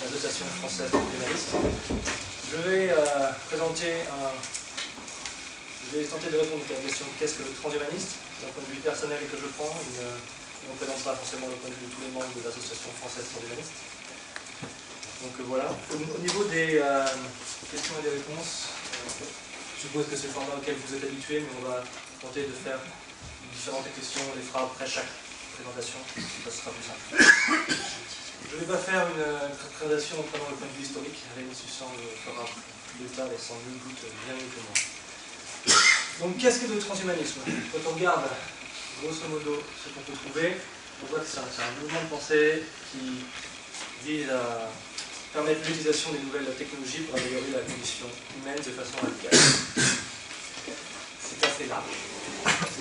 l'Association française des transhumanistes. Je vais tenter de répondre à la question qu'est-ce que le transhumaniste, d'un point de vue personnel que je prends. Il ne représente pas forcément le point de vue de tous les membres de l'Association française transhumaniste. Donc voilà. Au niveau des questions et des réponses, je suppose que c'est le format auquel vous êtes habitués, mais on va tenter de faire différentes questions, on les fera après chaque présentation, ça sera plus simple. Je ne vais pas faire une présentation en prenant le point de vue historique, Rémi Sussand le fera plus tard et sans nul doute bien mieux que moi. Donc qu'est-ce que le transhumanisme? Quand on regarde grosso modo ce qu'on peut trouver, on voit que c'est un mouvement de pensée qui vise à permettre l'utilisation des nouvelles technologies pour améliorer la condition humaine de façon radicale. C'est assez large.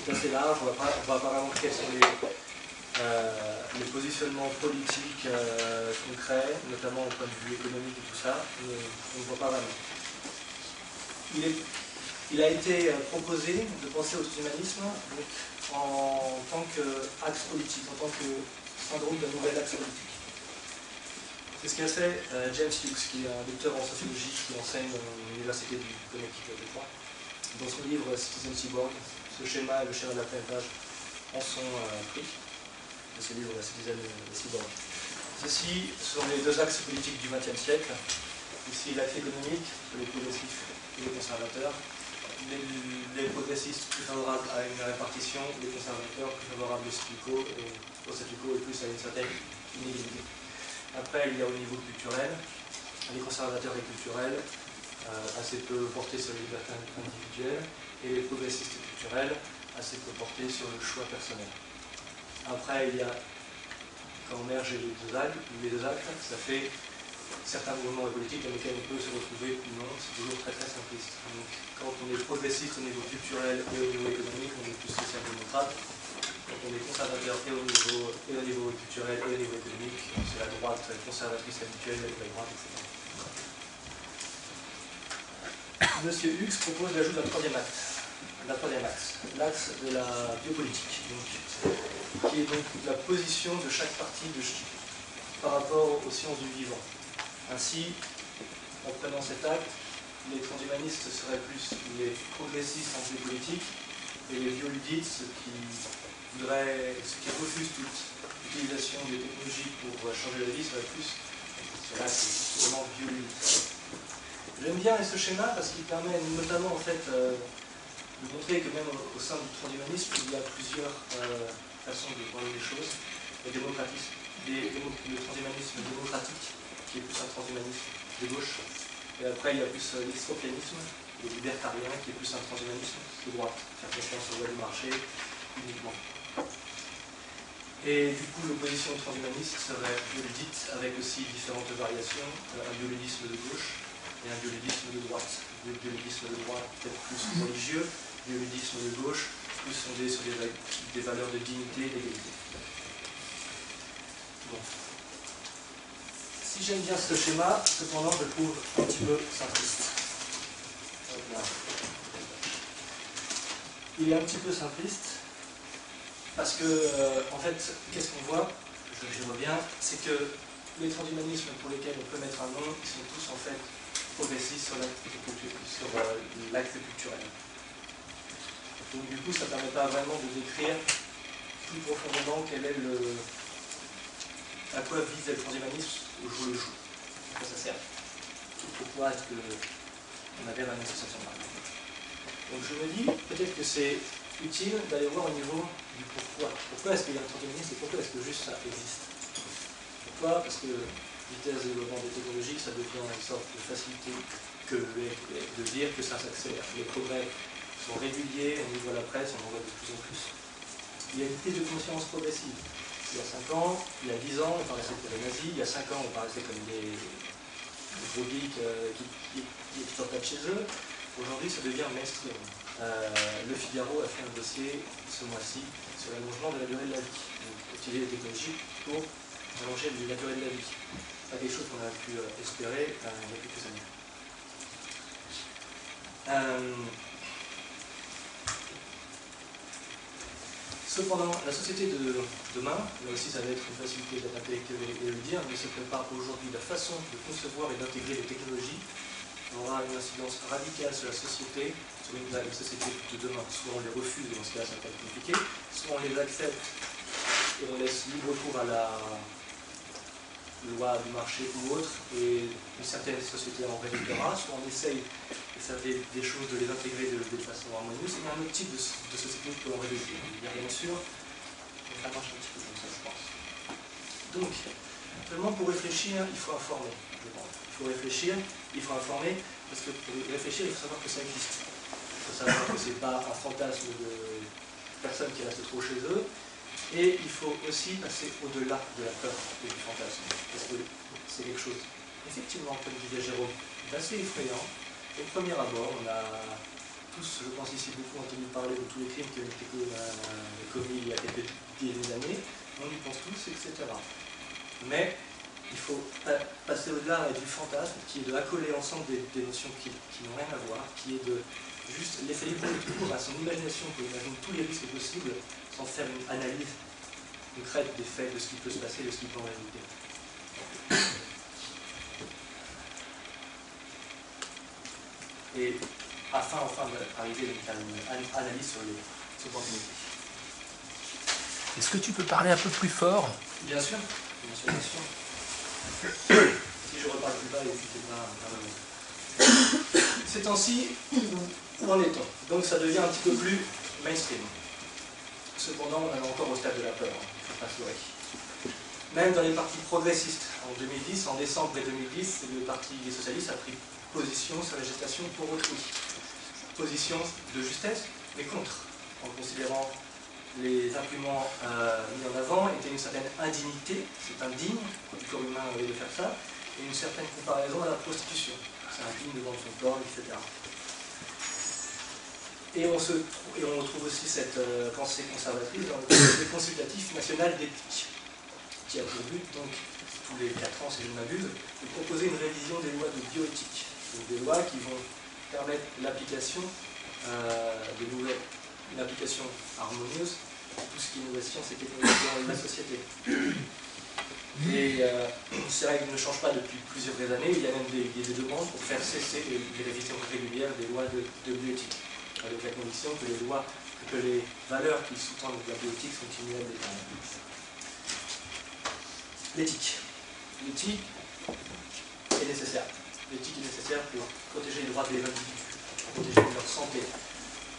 C'est assez large, on va pas vraiment quels sont les positionnements politiques concrets, notamment au point de vue économique et tout ça, mais on ne voit pas vraiment. Il a été proposé de penser au transhumanisme donc, en tant qu'axe politique, en tant que syndrome d'un nouvel axe politique. C'est ce qu'a fait James Hughes, qui est un docteur en sociologie qui enseigne à l'université du Connecticut, je crois. Dans son livre Citizen Cyborg, ce schéma et le schéma de la première page en sont pris de ce livre Citizen Cyborg. Ceci sont les deux axes politiques du XXe siècle. Ici l'axe économique, les progressifs et les conservateurs. Les progressistes plus favorables à une répartition, les conservateurs plus favorables au statu quo et plus à une certaine inégalité. Après, il y a au niveau culturel, les conservateurs et culturels, assez peu portés sur les libertés individuelles, et les progressistes culturels, assez peu portés sur le choix personnel. Après, il y a, quand on merge les deux actes, ça fait certains mouvements politiques dans lesquels on peut se retrouver ou non, c'est toujours très très simpliste. Donc, quand on est progressiste au niveau culturel et au niveau économique, on est plus social-démocrate. Quand on est conservateur et au niveau culturel et au niveau économique, c'est la droite conservatrice habituelle, la droite, etc. Monsieur Hughes propose l'ajout d'un troisième axe, l'axe de la biopolitique, donc, qui est donc la position de chaque partie par rapport aux sciences du vivant. Ainsi, en prenant cet acte, les transhumanistes seraient plus les progressistes en biopolitique et les bioludites, ceux qui refusent toute utilisation des technologies pour changer la vie, seraient plus sur l'axe vraiment bioludique. J'aime bien ce schéma parce qu'il permet notamment en fait, de montrer que même au sein du transhumanisme, il y a plusieurs façons de voir les choses. Le transhumanisme démocratique, qui est plus un transhumanisme de gauche. Et après, il y a plus l'extropianisme, le libertarien, qui est plus un transhumanisme de droite, faire confiance aux lois du marché uniquement. Et du coup, l'opposition transhumaniste serait bioludite, avec aussi différentes variations, un bioludisme de gauche et un bioludisme de droite. Le bioludisme de droite peut-être plus religieux, le bioludisme de gauche plus fondé sur des valeurs de dignité et d'égalité. Bon. Si j'aime bien ce schéma, cependant je le trouve un petit peu simpliste. Il est un petit peu simpliste parce que, en fait, qu'est-ce qu'on voit, je reviens, c'est que les transhumanismes pour lesquels on peut mettre un nom, ils sont tous en fait progressistes sur l'axe culturel. Donc du coup, ça ne permet pas vraiment de décrire plus profondément à quoi vise le transhumanisme au jour le jour. À quoi ça sert? Pourquoi est-ce qu'on adhère à une association par exemple? Donc je me dis, peut-être que c'est utile d'aller voir au niveau du pourquoi. Pourquoi est-ce qu'il y a un transhumanisme et pourquoi est-ce que juste ça existe? Pourquoi? Parce que vitesse de développement des technologies, ça devient une sorte de facilité de dire que ça s'accélère. Les progrès sont réguliers, on y voit la presse, on en voit de plus en plus. Il y a une prise de conscience progressive. Il y a 5 ans, il y a 10 ans, on paraissait comme les nazis, il y a 5 ans, on paraissait comme des gros geeks qui sortent de chez eux. Aujourd'hui, ça devient mainstream. Le Figaro a fait un dossier ce mois-ci sur l'allongement de la durée de la vie. Donc, utiliser les technologies pour allonger la durée de la vie. Pas quelque chose qu'on a pu espérer il y a quelques années. Cependant, la société de demain, là aussi ça va être une facilité d'intellectuel et le dire, mais se prépare aujourd'hui la façon de concevoir et d'intégrer les technologies aura une incidence radicale sur la société, sur une société de demain. Soit on les refuse, et dans ce cas ça peut être compliqué, soit on les accepte et on laisse libre cours à la loi du marché ou autre, et une certaine société en résultera, soit on essaye, et ça fait des choses, de les intégrer de façon harmonieuse, et un autre type de société peut en résulter. Bien sûr, ça marche un petit peu comme ça, je pense. Donc, seulement pour réfléchir, il faut informer, je pense. Il faut réfléchir, il faut informer, parce que pour réfléchir, il faut savoir que ça existe. Il faut savoir que ce n'est pas un fantasme de personnes qui restent trop chez eux, et il faut aussi passer au-delà de la peur et du fantasme, parce que c'est quelque chose, effectivement, comme disait Jérôme, d'assez effrayant. Au premier abord, on a tous, je pense ici, beaucoup entendu parler de tous les crimes qui ont été commis il y a quelques dizaines d'années, on y pense tous, etc. Mais il faut passer au-delà du fantasme, qui est de accoler ensemble des notions qui n'ont rien à voir, qui est de juste laisser libre cours à son imagination pour imaginer tous les risques possibles, sans faire une analyse concrète des faits, de ce qui peut se passer, de ce qui peut en résulter. Et afin enfin d'arriver à une analyse sur les opportunités. Est-ce que tu peux parler un peu plus fort? Bien sûr, bien sûr, bien sûr. Si je reparle plus bas, n'hésitez-moi à ces temps-ci, où en est-on? Donc ça devient un petit peu plus mainstream. Cependant, on est encore au stade de la peur, il ne faut pas se leurrer. Même dans les partis progressistes, en 2010, en décembre 2010, le parti des socialistes a pris position sur la gestation pour autrui. Position de justesse, mais contre, en considérant les arguments mis en avant étaient une certaine indignité, c'est indigne du corps humain de faire ça, et une certaine comparaison à la prostitution. C'est indigne de vendre son corps, etc. Et on retrouve aussi cette pensée conservatrice dans le Comité consultatif national d'éthique, qui a pour but, donc, tous les 4 ans, si je ne m'abuse, de proposer une révision des lois de bioéthique. Donc des lois qui vont permettre l'application une application harmonieuse de tout ce qui est innovation et technologie dans la société. Et ces règles ne changent pas depuis plusieurs années, il y a même des demandes pour faire cesser les révisions régulières des lois de bioéthique, avec la condition que les valeurs qui sous-tendent la bioéthique sont immuables et éternelles. L'éthique. L'éthique est nécessaire. L'éthique est nécessaire pour protéger les droits des individus, pour protéger leur santé,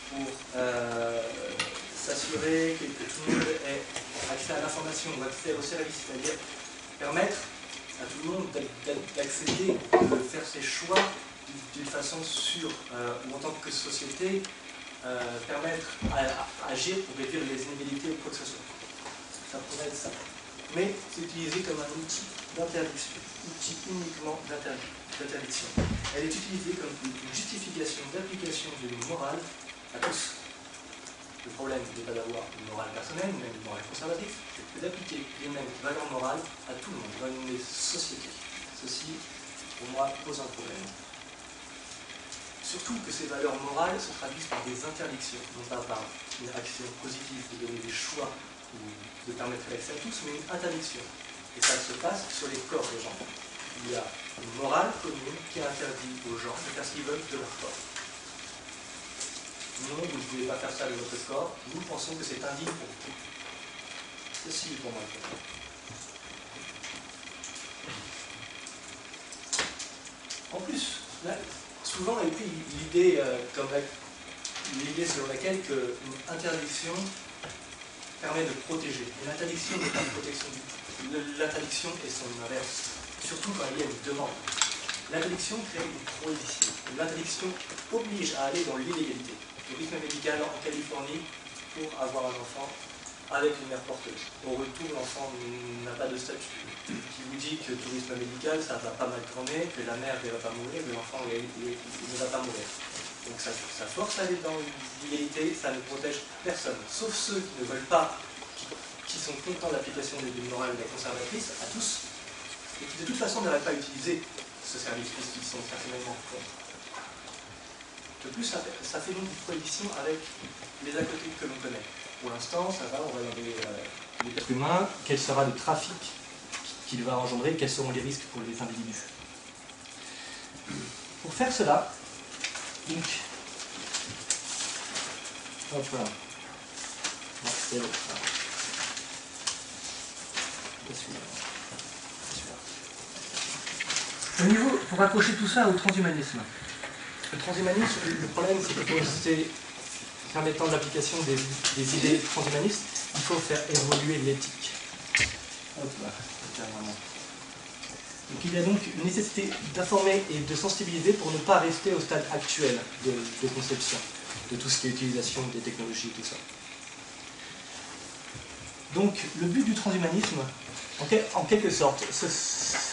pour s'assurer que tout le monde ait accès à l'information, ou accès au service, c'est-à-dire permettre à tout le monde d'accéder, de faire ses choix d'une façon sûre, ou en tant que société, permettre à agir pour réduire les inégalités ou quoi que ce soit. Ça pourrait être ça. Mais c'est utilisé comme un outil d'interdiction, outil uniquement d'interdiction. Elle est utilisée comme une justification d'application d'une morale à tous. Le problème n'est pas d'avoir une morale personnelle, même une morale conservatrice, c'est d'appliquer les mêmes valeurs morales à tout le monde, dans les sociétés. Ceci, pour moi, pose un problème. Surtout que ces valeurs morales se traduisent par des interdictions, non pas par une action positive de donner des choix ou de permettre l'accès à tous, mais une interdiction. Et ça se passe sur les corps des gens. Il y a une morale commune qui interdit aux gens de faire ce qu'ils veulent de leur corps. Non, vous ne pouvez pas faire ça de votre corps, nous pensons que c'est indigne pour vous. Ceci est pour moi le problème. En plus, là, souvent est pris l'idée selon laquelle une interdiction permet de protéger. Une interdiction n'est pas une protection du tout. L'interdiction est son inverse, surtout quand il y a une demande. L'interdiction crée une prohibition. L'interdiction oblige à aller dans l'illégalité. Le tourisme médical en Californie pour avoir un enfant avec une mère porteuse. Au retour, l'enfant n'a pas de statut. Qui vous dit que le tourisme médical, ça va pas mal tourner, que la mère ne va pas mourir, que l'enfant ne va pas mourir. Donc ça force à aller dans l'illégalité, ça ne protège personne, sauf ceux qui ne veulent pas, qui sont contents de l'application d'une morale conservatrice, à tous, et qui de toute façon n'auraient pas utilisé ce service puisqu'ils sont personnellement contre. De plus, ça fait donc une prohibition avec les à côté que l'on connaît. pour l'instant, ça va, on va regarder l'être humain, quel sera le trafic qu'il va engendrer, quels seront les risques pour les individus. Pour faire cela, donc, hop là, non, c'est l'autre. Au niveau, pour accrocher tout ça au transhumanisme. Le transhumanisme, le problème, c'est que c'est permettant l'application des idées transhumanistes, il faut faire évoluer l'éthique. Hop là, carrément. Donc il y a donc une nécessité d'informer et de sensibiliser pour ne pas rester au stade actuel de conception, de tout ce qui est utilisation des technologies, tout ça. Donc le but du transhumanisme, en quelque sorte, ce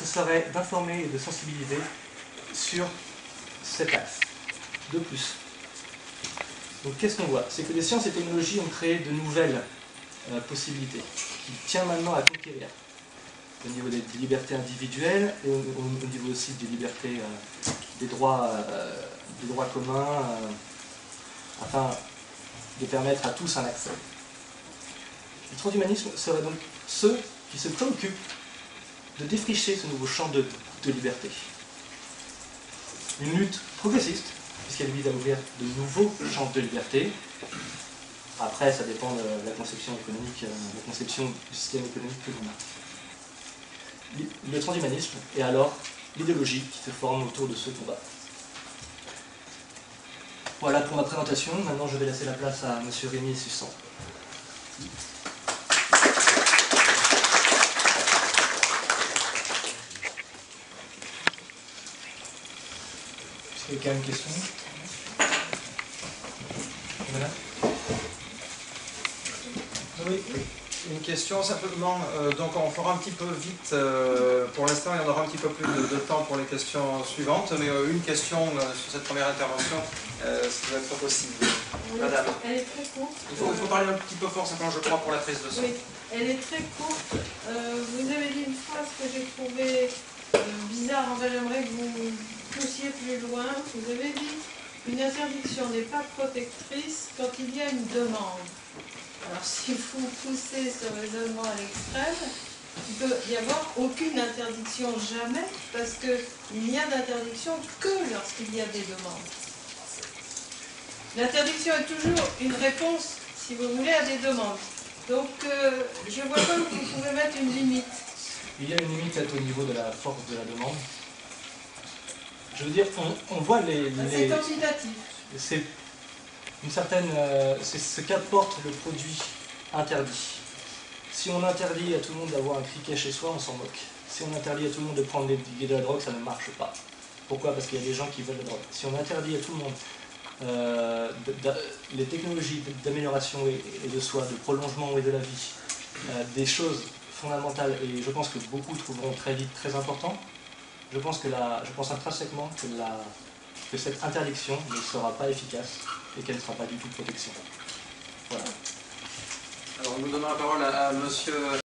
serait d'informer et de sensibiliser sur cet axe. De plus. Donc qu'est-ce qu'on voit? C'est que les sciences et technologies ont créé de nouvelles possibilités qui tiennent maintenant à conquérir au niveau des libertés individuelles et au niveau aussi des libertés, des droits communs, afin de permettre à tous un accès. Le transhumanisme serait donc ceux qui se préoccupent de défricher ce nouveau champ de liberté. Une lutte progressiste, puisqu'elle vise à ouvrir de nouveaux champs de liberté. Après, ça dépend de la conception économique, la conception du système économique que l'on a. Le transhumanisme est alors l'idéologie qui se forme autour de ce combat. Voilà pour ma présentation. Maintenant, je vais laisser la place à M. Rémi Sussan. Est-ce qu'il y a une question? Voilà. Oui, une question simplement. Donc on fera un petit peu vite. Pour l'instant, il y en aura un petit peu plus de temps pour les questions suivantes. Mais une question sur cette première intervention, ça doit être possible. Oui, Madame. elle est très courte. Il faut parler un petit peu fort, simplement, je crois, pour la prise de son. Oui, elle est très courte. Vous avez dit une phrase que j'ai trouvée bizarre. Enfin, j'aimerais que vous poussiez plus loin. Vous avez dit une interdiction n'est pas protectrice quand il y a une demande. Alors, si vous poussez ce raisonnement à l'extrême, il ne peut y avoir aucune interdiction jamais, parce qu'il n'y a d'interdiction que lorsqu'il y a des demandes. L'interdiction est toujours une réponse, si vous voulez, à des demandes. Donc, je ne vois pas où vous pouvez mettre une limite. Il y a une limite au niveau de la force de la demande. Je veux dire, on voit C'est quantitatif. c'est une certaine, c'est ce qu'apporte le produit interdit. Si on interdit à tout le monde d'avoir un criquet chez soi, on s'en moque. Si on interdit à tout le monde de prendre de la drogue, ça ne marche pas. Pourquoi? Parce qu'il y a des gens qui veulent la drogue. Si on interdit à tout le monde les technologies d'amélioration et de soi, de prolongement et de la vie, des choses fondamentales, et je pense que beaucoup trouveront très vite très important, je pense intrinsèquement que cette interdiction ne sera pas efficace et qu'elle ne sera pas du tout protection. Voilà. Alors nous donnons la parole à monsieur